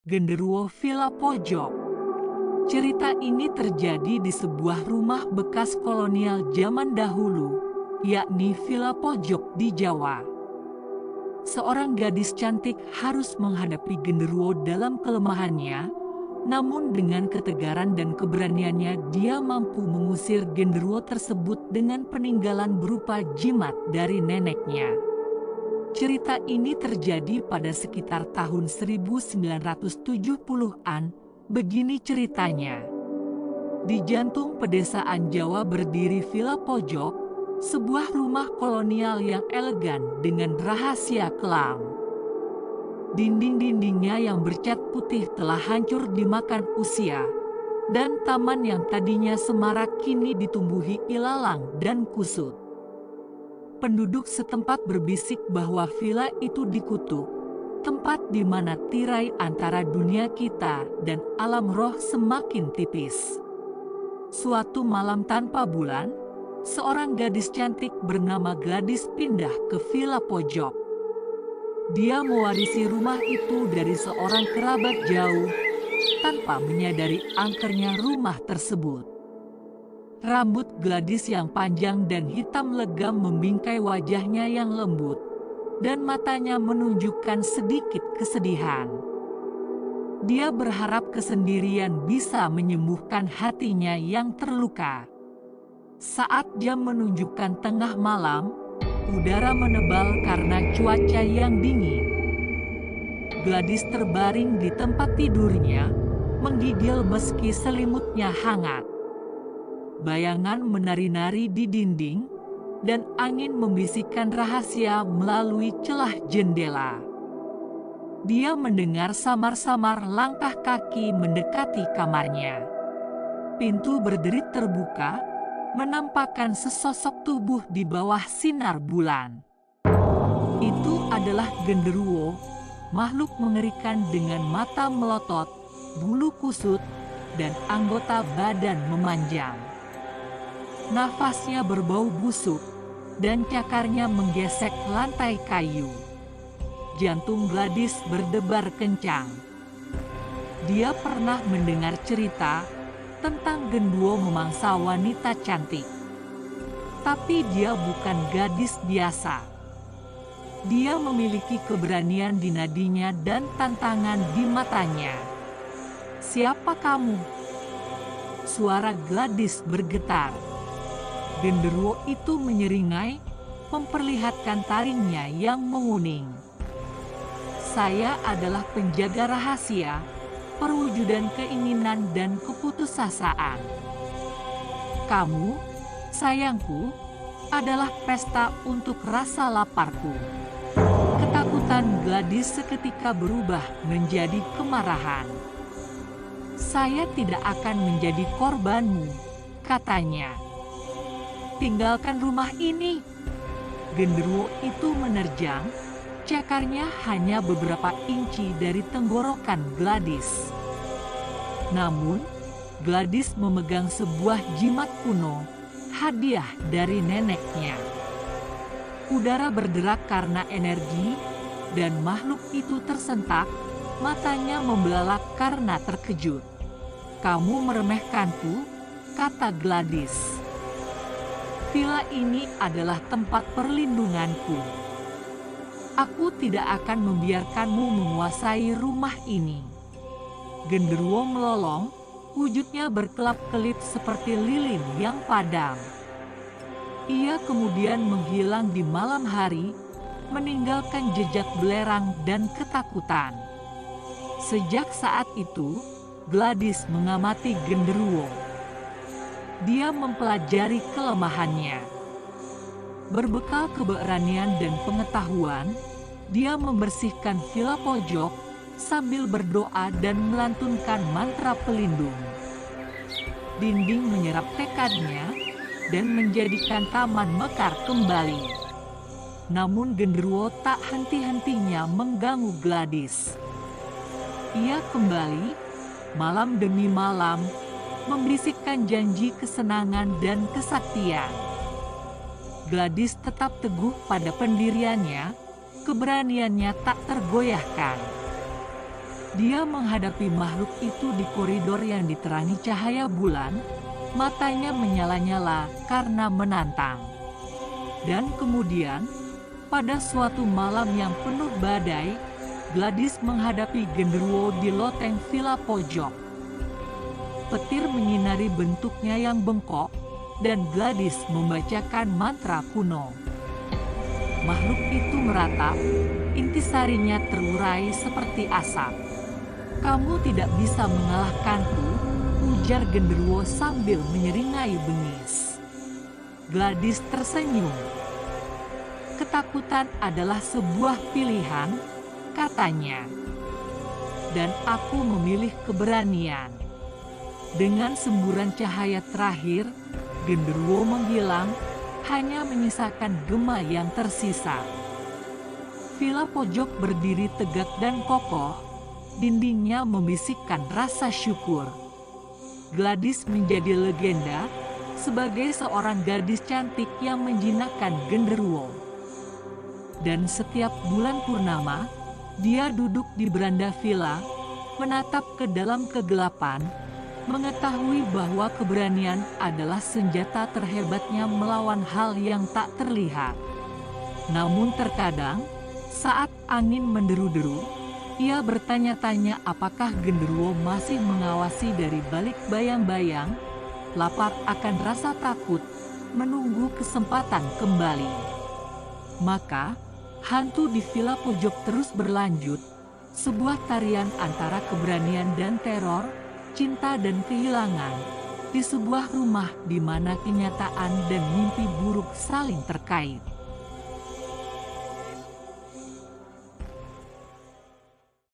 Genderuwo Villa Pojok. Cerita ini terjadi di sebuah rumah bekas kolonial zaman dahulu, yakni Villa Pojok di Jawa. Seorang gadis cantik harus menghadapi genderuwo dalam kelemahannya, namun dengan ketegaran dan keberaniannya dia mampu mengusir genderuwo tersebut dengan peninggalan berupa jimat dari neneknya. Cerita ini terjadi pada sekitar tahun 1970-an, begini ceritanya. Di jantung pedesaan Jawa berdiri Villa Pojok, sebuah rumah kolonial yang elegan dengan rahasia kelam. Dinding-dindingnya yang bercat putih telah hancur dimakan usia, dan taman yang tadinya semarak kini ditumbuhi ilalang dan kusut. Penduduk setempat berbisik bahwa villa itu dikutuk, tempat di mana tirai antara dunia kita dan alam roh semakin tipis. Suatu malam tanpa bulan, seorang gadis cantik bernama Gladys pindah ke Villa Pojok. Dia mewarisi rumah itu dari seorang kerabat jauh, tanpa menyadari angkernya rumah tersebut. Rambut Gladys yang panjang dan hitam legam membingkai wajahnya yang lembut, dan matanya menunjukkan sedikit kesedihan. Dia berharap kesendirian bisa menyembuhkan hatinya yang terluka. Saat jam menunjukkan tengah malam, udara menebal karena cuaca yang dingin. Gladys terbaring di tempat tidurnya, menggigil meski selimutnya hangat. Bayangan menari-nari di dinding, dan angin membisikkan rahasia melalui celah jendela. Dia mendengar samar-samar langkah kaki mendekati kamarnya. Pintu berderit terbuka, menampakkan sesosok tubuh di bawah sinar bulan. Itu adalah genderuwo, makhluk mengerikan dengan mata melotot, bulu kusut, dan anggota badan memanjang. Nafasnya berbau busuk, dan cakarnya menggesek lantai kayu. Jantung Gladys berdebar kencang. Dia pernah mendengar cerita tentang genderuwo memangsa wanita cantik. Tapi dia bukan gadis biasa. Dia memiliki keberanian di nadinya dan tantangan di matanya. "Siapa kamu?" Suara Gladys bergetar. Genderuwo itu menyeringai, memperlihatkan taringnya yang menguning. "Saya adalah penjaga rahasia, perwujudan keinginan dan keputusasaan. Kamu, sayangku, adalah pesta untuk rasa laparku." Ketakutan Gladys seketika berubah menjadi kemarahan. "Saya tidak akan menjadi korbanmu," katanya. "Tinggalkan rumah ini." Genderuwo itu menerjang, cakarnya hanya beberapa inci dari tenggorokan Gladys. Namun, Gladys memegang sebuah jimat kuno, hadiah dari neneknya. Udara berderak karena energi, dan makhluk itu tersentak, matanya membelalak karena terkejut. "Kamu meremehkanku," kata Gladys. "Villa ini adalah tempat perlindunganku. Aku tidak akan membiarkanmu menguasai rumah ini." Genderuwo melolong, wujudnya berkelap-kelip seperti lilin yang padam. Ia kemudian menghilang di malam hari, meninggalkan jejak belerang dan ketakutan. Sejak saat itu, Gladys mengamati genderuwo. Dia mempelajari kelemahannya. Berbekal keberanian dan pengetahuan, dia membersihkan Villa Pojok sambil berdoa dan melantunkan mantra pelindung. Dinding menyerap tekadnya dan menjadikan taman mekar kembali. Namun genderuwo tak henti-hentinya mengganggu Gladys. Ia kembali, malam demi malam, membisikkan janji kesenangan dan kesaktian. Gladys tetap teguh pada pendiriannya, keberaniannya tak tergoyahkan. Dia menghadapi makhluk itu di koridor yang diterangi cahaya bulan, matanya menyala-nyala karena menantang. Dan kemudian, pada suatu malam yang penuh badai, Gladys menghadapi genderuwo di loteng villa pojok. Petir menyinari bentuknya yang bengkok, dan Gladys membacakan mantra kuno. Makhluk itu meratap, intisarinya terurai seperti asap. "Kamu tidak bisa mengalahkanku," ujar genderuwo sambil menyeringai bengis. Gladys tersenyum. "Ketakutan adalah sebuah pilihan," katanya. "Dan aku memilih keberanian." Dengan semburan cahaya terakhir, genderuwo menghilang, hanya menyisakan gema yang tersisa. Villa pojok berdiri tegak dan kokoh. Dindingnya membisikkan rasa syukur. Gladys menjadi legenda sebagai seorang gadis cantik yang menjinakkan genderuwo. Dan setiap bulan purnama, dia duduk di beranda villa, menatap ke dalam kegelapan, mengetahui bahwa keberanian adalah senjata terhebatnya melawan hal yang tak terlihat. Namun terkadang, saat angin menderu-deru, ia bertanya-tanya apakah genderuwo masih mengawasi dari balik bayang-bayang, lapar akan rasa takut, menunggu kesempatan kembali. Maka, hantu di villa pojok terus berlanjut, sebuah tarian antara keberanian dan teror, cinta dan kehilangan, di sebuah rumah di mana kenyataan dan mimpi buruk saling terkait.